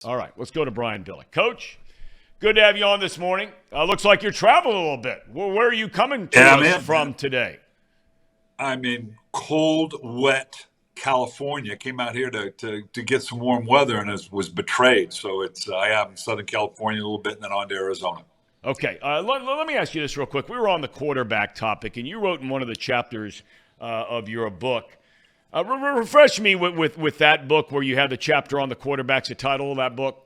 All right, let's go to Brian Billick. Coach, good to have you on this morning. Looks like you're traveling a little bit. Where are you coming to Yeah, us man. from today? I'm in cold, wet California. Came out here to get some warm weather and was betrayed. So I am in Southern California a little bit and then on to Arizona. Okay, let me ask you this real quick. We were on the quarterback topic, and you wrote in one of the chapters of your book. Refresh me with that book where you had the chapter on the quarterbacks, the title of that book.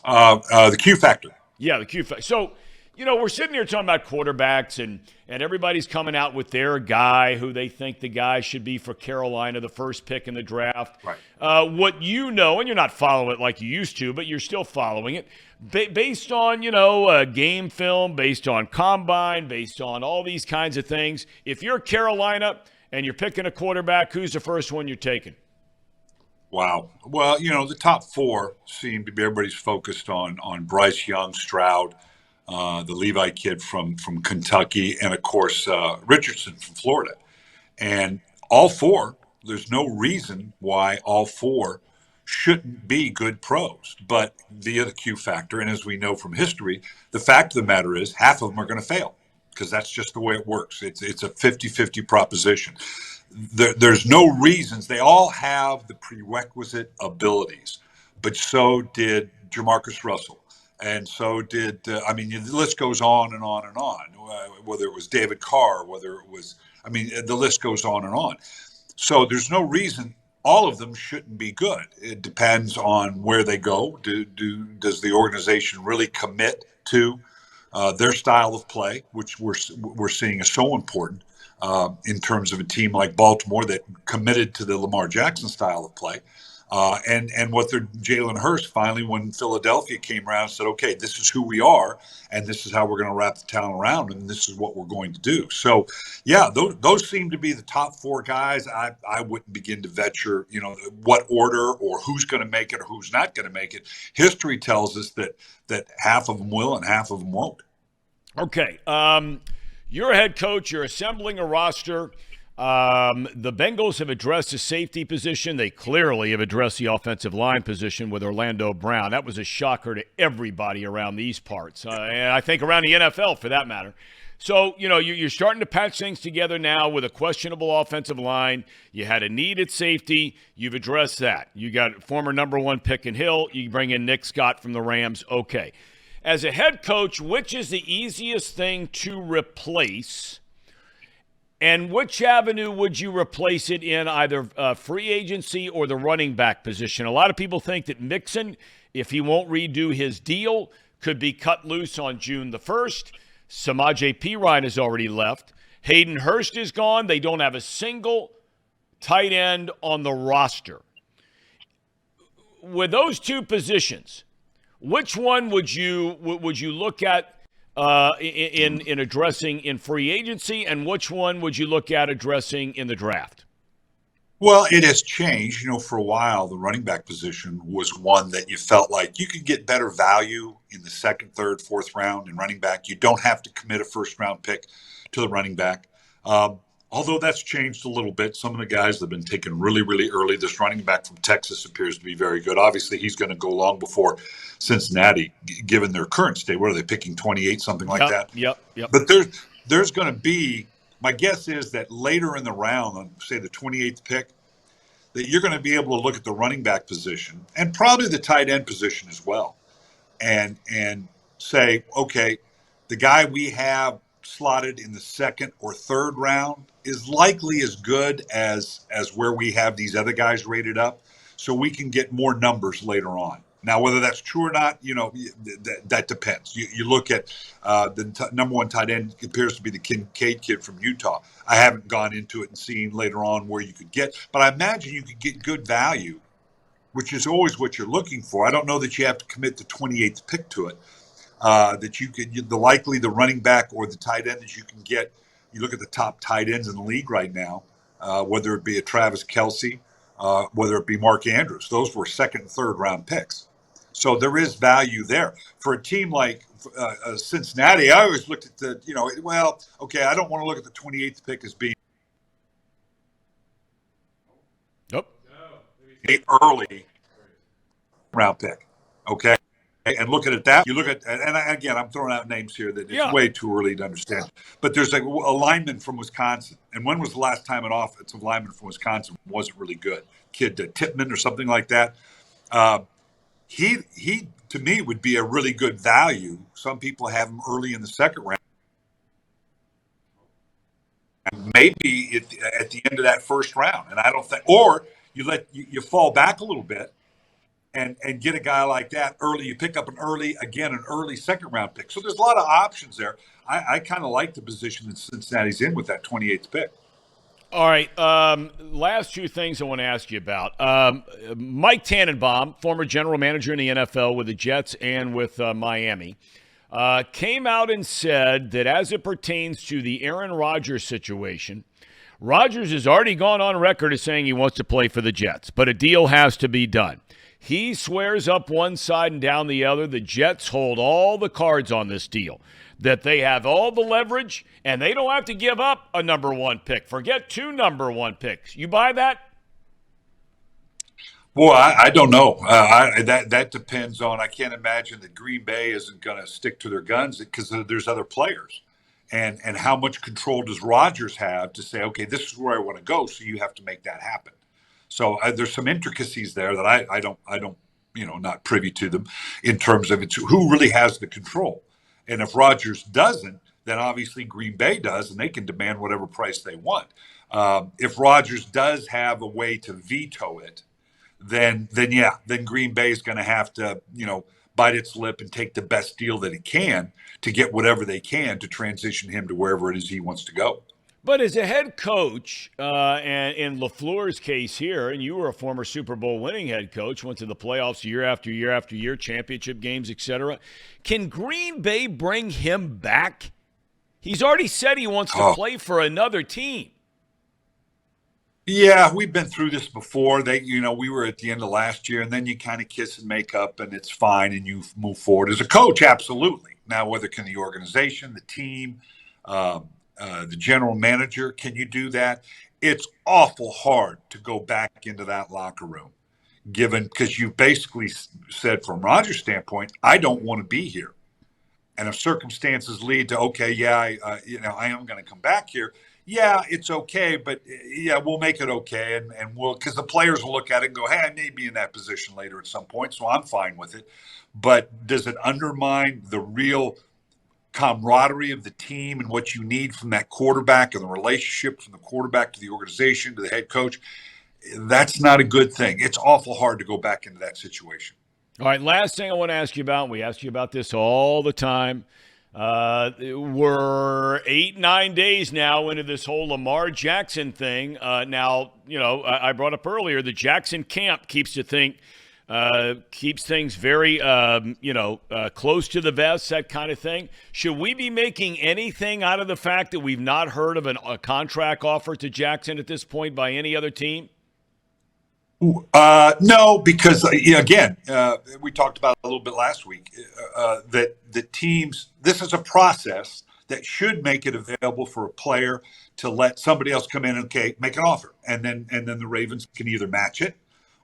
The Q Factor. Yeah, the Q factor. So, we're sitting here talking about quarterbacks, and everybody's coming out with their guy who they think the guy should be for Carolina, the first pick in the draft. Right. What you know, and you're not following it like you used to, but you're still following it, based on, game film, based on combine, based on all these kinds of things. If you're Carolina and you're picking a quarterback, who's the first one you're taking? Wow. Well, the top four seem to be everybody's focused on Bryce Young, Stroud, the Levi kid from Kentucky, and of course Richardson from Florida. And all four, there's no reason why all four shouldn't be good pros. But via the Q factor, and as we know from history, the fact of the matter is half of them are going to fail because that's just the way it works. It's a 50-50 proposition. There's no reasons. They all have the prerequisite abilities, but so did Jamarcus Russell. And so did, the list goes on and on and on, whether it was David Carr, whether it was, the list goes on and on. So there's no reason all of them shouldn't be good. It depends on where they go. Does the organization really commit to their style of play, which we're seeing is so important in terms of a team like Baltimore that committed to the Lamar Jackson style of play. And what Jalen Hurts finally, when Philadelphia came around, said, okay, this is who we are, and this is how we're going to wrap the town around, and this is what we're going to do. So, yeah, those seem to be the top four guys. I wouldn't begin to vet what order or who's going to make it or who's not going to make it. History tells us that half of them will and half of them won't. Okay. You're a head coach. You're assembling a roster. The Bengals have addressed the safety position. They clearly have addressed the offensive line position with Orlando Brown. That was a shocker to everybody around these parts, and I think around the NFL for that matter. So, you're starting to patch things together now with a questionable offensive line. You had a need at safety. You've addressed that. You got former number one pick in Hill. You bring in Nick Scott from the Rams. Okay. As a head coach, which is the easiest thing to replace? And which avenue would you replace it in, either free agency or the running back position? A lot of people think that Mixon, if he won't redo his deal, could be cut loose on June the 1st. Samaje Perine has already left. Hayden Hurst is gone. They don't have a single tight end on the roster. With those two positions, which one would you look at in addressing in free agency, and which one would you look at addressing in the draft? Well, it has changed. For a while, the running back position was one that you felt like you could get better value in the second, third, fourth round in running back. You don't have to commit a first-round pick to the running back. Although that's changed a little bit. Some of the guys that have been taken really, really early. This running back from Texas appears to be very good. Obviously, he's going to go long before Cincinnati, given their current state. What are they picking, 28, something like that? Yep. But there's going to be, my guess is that later in the round, on say the 28th pick, that you're going to be able to look at the running back position and probably the tight end position as well, and say, okay, the guy we have slotted in the second or third round is likely as good as where we have these other guys rated up, so we can get more numbers later on. Now, whether that's true or not, that depends. You look at number one tight end appears to be the Kincaid kid from Utah. I haven't gone into it and seen later on where you could get, but I imagine you could get good value, which is always what you're looking for. I don't know that you have to commit the 28th pick to it. That you could, the running back or the tight end that you can get. You look at the top tight ends in the league right now, whether it be a Travis Kelce, whether it be Mark Andrews. Those were second and third round picks. So there is value there. For a team like Cincinnati, I always looked at I don't want to look at the 28th pick as being Nope. early. round pick. Okay. And looking at that, you look at, and again, I'm throwing out names here that it's way too early to understand. But there's a lineman from Wisconsin. And when was the last time an offensive lineman from Wisconsin wasn't really good? Kid Tippmann or something like that. He to me would be a really good value. Some people have him early in the second round. Maybe at the end of that first round. And I don't think, or you fall back a little bit and get a guy like that early. You pick up an early second round pick. So there's a lot of options there. I kind of like the position that Cincinnati's in with that 28th pick. All right. Last two things I want to ask you about. Mike Tannenbaum, former general manager in the NFL with the Jets and with Miami, came out and said that as it pertains to the Aaron Rodgers situation, Rodgers has already gone on record as saying he wants to play for the Jets, but a deal has to be done. He swears up one side and down the other. The Jets hold all the cards on this deal, that they have all the leverage, and they don't have to give up a number one pick. Forget 2 number one picks. You buy that? Boy, I don't know. That depends on. I can't imagine that Green Bay isn't going to stick to their guns because there's other players, and how much control does Rodgers have to say, okay, this is where I want to go, so you have to make that happen. So there's some intricacies there that I don't not privy to them in terms of it's who really has the control. And if Rodgers doesn't, then obviously Green Bay does, and they can demand whatever price they want. If Rodgers does have a way to veto it, then Green Bay is going to have to, bite its lip and take the best deal that it can to get whatever they can to transition him to wherever it is he wants to go. But as a head coach, and in LaFleur's case here, and you were a former Super Bowl winning head coach, went to the playoffs year after year after year, championship games, etc. Can Green Bay bring him back? He's already said he wants to play for another team. Yeah, we've been through this before. We were at the end of last year, and then you kind of kiss and make up, and it's fine, and you move forward. As a coach, absolutely. Now, whether can the organization, the team, the general manager, can you do that? It's awful hard to go back into that locker room, because you basically said from Rodgers' standpoint, I don't want to be here. And if circumstances lead to, okay, I am going to come back here. Yeah, it's okay, but we'll make it okay. And because the players will look at it and go, hey, I may be in that position later at some point, so I'm fine with it. But does it undermine the real camaraderie of the team and what you need from that quarterback and the relationship from the quarterback to the organization to the head coach? That's not a good thing. It's awful hard to go back into that situation. All right, last thing I want to ask you about, and we ask you about this all the time. We're 8-9 days now into this whole Lamar Jackson thing. Now, I brought up earlier the Jackson camp keeps things very, close to the vest, that kind of thing. Should we be making anything out of the fact that we've not heard of a contract offer to Jackson at this point by any other team? No, because again, we talked about it a little bit last week, that the teams, this is a process that should make it available for a player to let somebody else come in and make an offer. And then the Ravens can either match it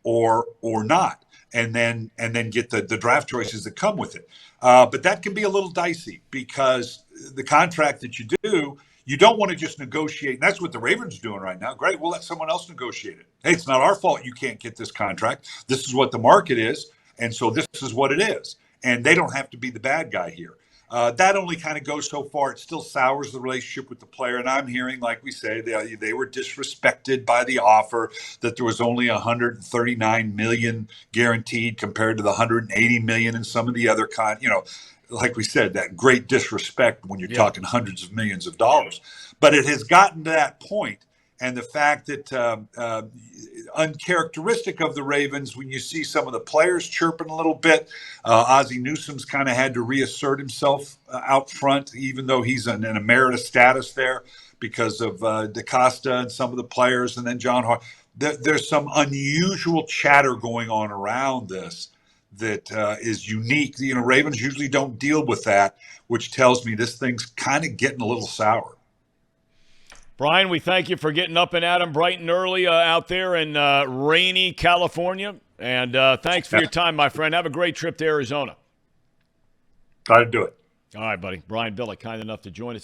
or not. And then get the draft choices that come with it. But that can be a little dicey because the contract that you do, you don't want to just negotiate. And that's what the Ravens are doing right now. Great, we'll let someone else negotiate it. Hey, it's not our fault you can't get this contract. This is what the market is, and so this is what it is. And they don't have to be the bad guy here. That only kind of goes so far. It still sours the relationship with the player. And I'm hearing, like we say, they were disrespected by the offer, that there was only $139 million guaranteed compared to the $180 million in some of the other like we said, that great disrespect when you're talking hundreds of millions of dollars. But it has gotten to that point, and the fact that uncharacteristic of the Ravens, when you see some of the players chirping a little bit, Ozzie Newsome's kind of had to reassert himself out front, even though he's in emeritus status there because of DaCosta and some of the players, and then John Hart. There's some unusual chatter going on around this that is unique. Ravens usually don't deal with that, which tells me this thing's kind of getting a little sour. Brian, we thank you for getting up and at 'em bright and early out there in rainy California. And thanks for your time, my friend. Have a great trip to Arizona. Glad to do it. All right, buddy. Brian Billick, kind enough to join us.